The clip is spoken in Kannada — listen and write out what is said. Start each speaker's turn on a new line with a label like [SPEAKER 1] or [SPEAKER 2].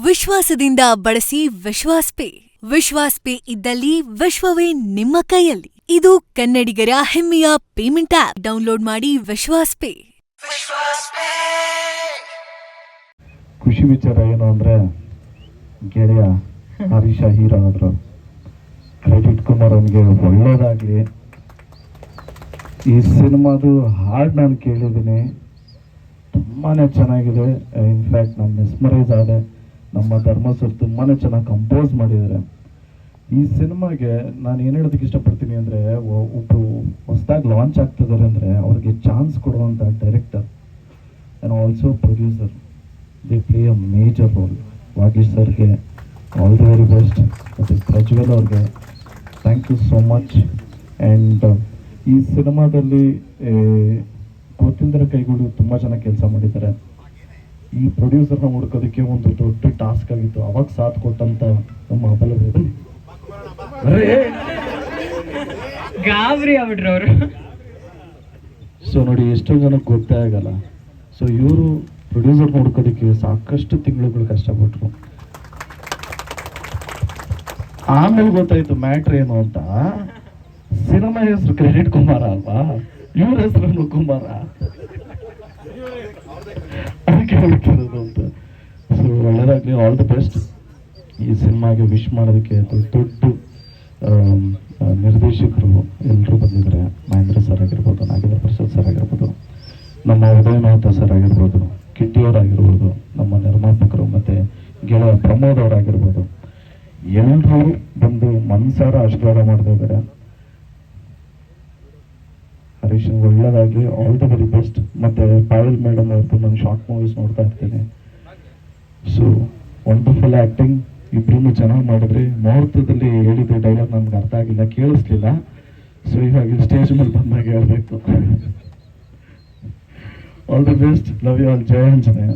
[SPEAKER 1] ವಿಶ್ವಾಸದಿಂದ ಬಳಸಿ ವಿಶ್ವಾಸ್ ಪೇ. ವಿಶ್ವಾಸ್ ಪೇ ಇದ್ದಲ್ಲಿ ವಿಶ್ವವೇ ನಿಮ್ಮ ಕೈಯಲ್ಲಿ. ಇದು ಕನ್ನಡಿಗರ ಹೆಮ್ಮೆಯ ಪೇಮೆಂಟ್ ಆಪ್. ಡೌನ್ಲೋಡ್ ಮಾಡಿ ವಿಶ್ವಾಸ್ ಪೇ.
[SPEAKER 2] ಖುಷಿ ವಿಚಾರ ಏನು ಅಂದ್ರೆ ಗೆಳೆಯ ಹರೀಶ ಹೀರೋ ಆದ್ರು. ಕ್ರೆಡಿಟ್ ಕುಮಾರ್ ಅವನಿಗೆ ಒಳ್ಳೇದಾಗ್ಲಿ. ಈ ಸಿನಿಮಾದು ಹಾಡು ನಾನು ಕೇಳಿದ್ದೀನಿ, ತುಂಬಾನೇ ಚೆನ್ನಾಗಿದೆ. ಇನ್ಫ್ಯಾಕ್ಟ್ ನಾನು ಮೆಸ್ಮರೈಸ್ ಆದೆ. ನಮ್ಮ ಧರ್ಮ ಸರ್ ತುಂಬಾನೇ ಚೆನ್ನಾಗಿ ಕಂಪೋಸ್ ಮಾಡಿದ್ದಾರೆ. ಈ ಸಿನಿಮಾಗೆ ನಾನು ಏನು ಹೇಳೋದಕ್ಕೆ ಇಷ್ಟಪಡ್ತೀನಿ ಅಂದರೆ, ಒಬ್ಬರು ಹೊಸದಾಗಿ ಲಾಂಚ್ ಆಗ್ತಿದ್ದಾರೆ ಅಂದರೆ ಅವ್ರಿಗೆ ಚಾನ್ಸ್ ಕೊಡುವಂಥ director and also producer, they play a major role. Vagish ಸರ್ಗೆ ಆಲ್ ದಿ ವೆರಿ ಬೆಸ್ಟ್. ಮತ್ತು ಪ್ರಜ್ವಲ್ ಅವ್ರಿಗೆ thank you so much. And ಈ ಸಿನಿಮಾದಲ್ಲಿ ಗೊತ್ತಿಲ್ಲದ ಕೈಗಳು ತುಂಬ ಚೆನ್ನಾಗಿ ಕೆಲಸ ಮಾಡಿದ್ದಾರೆ. ಈ ಪ್ರೊಡ್ಯೂಸರ್ನ ಹುಡ್ಕೋದಕ್ಕೆ ಒಂದು ದೊಡ್ಡ ಟಾಸ್ಕ್ ಆಗಿತ್ತು. ಅವಾಗ ಸಾಥ್ ಕೊಟ್ಟಂತ ನಮ್ಮ ಅಬಲವೇದಿ
[SPEAKER 3] ಗಾಬರಿ ಆಗ್ಬಿಟ್ರು ಅವರು.
[SPEAKER 2] ಸೊ ನೋಡಿ, ಎಷ್ಟೋ ಜನಕ್ಕೆ ಗೊತ್ತೇ ಆಗಲ್ಲ. ಸೊ ಇವರು ಪ್ರೊಡ್ಯೂಸರ್ ಹುಡ್ಕೋದಕ್ಕೆ ಸಾಕಷ್ಟು ತಿಂಗಳುಗಳು ಕಷ್ಟಪಟ್ಟರು. ಆಮೇಲೆ ಗೊತ್ತಾಯ್ತು ಮ್ಯಾಟ್ರ್ ಏನು ಅಂತ. ಸಿನಿಮಾ ಹೆಸರು ಕ್ರೆಡಿಟ್ ಕುಮಾರ ಅಲ್ವಾ, ಇವ್ರ ಹೆಸರು ಕುಮಾರ, ಅದಕ್ಕೆ ಹೇಳ್ತಿರೋದು ಅಂತ. ಸೊ ಒಳ್ಳೆಯದಾಗಲಿ, ಆಲ್ ದಿ ಬೆಸ್ಟ್. ಈ ಸಿನಿಮಾಗೆ ವಿಶ್ ಮಾಡೋದಕ್ಕೆ ದೊಡ್ಡ ನಿರ್ದೇಶಕರು ಎಲ್ಲರೂ ಬಂದಿದ್ದಾರೆ. ಮಹೇಂದ್ರ ಸರ್ ಆಗಿರ್ಬೋದು, ನಾಗೇಂದ್ರ ಪ್ರಸಾದ್ ಸರ್ ಆಗಿರ್ಬೋದು, ನಮ್ಮ ಉದಯ ಮೆಹ್ತಾ ಸರ್ ಆಗಿರ್ಬೋದು, ಕಿಟ್ಟಿಯವರಾಗಿರ್ಬೋದು, ನಮ್ಮ ನಿರ್ಮಾಪಕರು ಮತ್ತು ಗೆಳೆಯ ಪ್ರಮೋದ್ ಅವರಾಗಿರ್ಬೋದು, ಎಲ್ಲರೂ ಬಂದು ಮನಸಾರ ಆಶೀರ್ವಾದ ಮಾಡ್ತಾ ಇದ್ದಾರೆ. ಹರೀಶ್ ಒಳ್ಳೆಯದಾಗಲಿ, ಆಲ್ ದ ವೆರಿ ಬೆಸ್ಟ್. ಮತ್ತು ಪಾಯಲ್ ಮೇಡಮ್ ಅವ್ರದ್ದು ನಾನು ಶಾರ್ಟ್ ಮೂವೀಸ್ ನೋಡ್ತಾ ಇರ್ತೀನಿ. ಸೊ ವಂಡರ್ಫುಲ್ ಆ್ಯಕ್ಟಿಂಗ್, ಇಬ್ಬರೂ ಚೆನ್ನಾಗಿ ಮಾಡಿದ್ರಿ. ಮುಹೂರ್ತದಲ್ಲಿ ಹೇಳಿದ ಡೈಲಾಗ್ ನಮ್ಗೆ ಅರ್ಥ ಆಗಿಲ್ಲ, ಕೇಳಿಸ್ಲಿಲ್ಲ. ಸೊ ಇವಾಗ ಸ್ಟೇಜ್ ಮೇಲೆ ಬಂದಾಗ ಹೇಳಬೇಕು. All the best, love you all. ಜಯ ಆಂಜನೇಯ.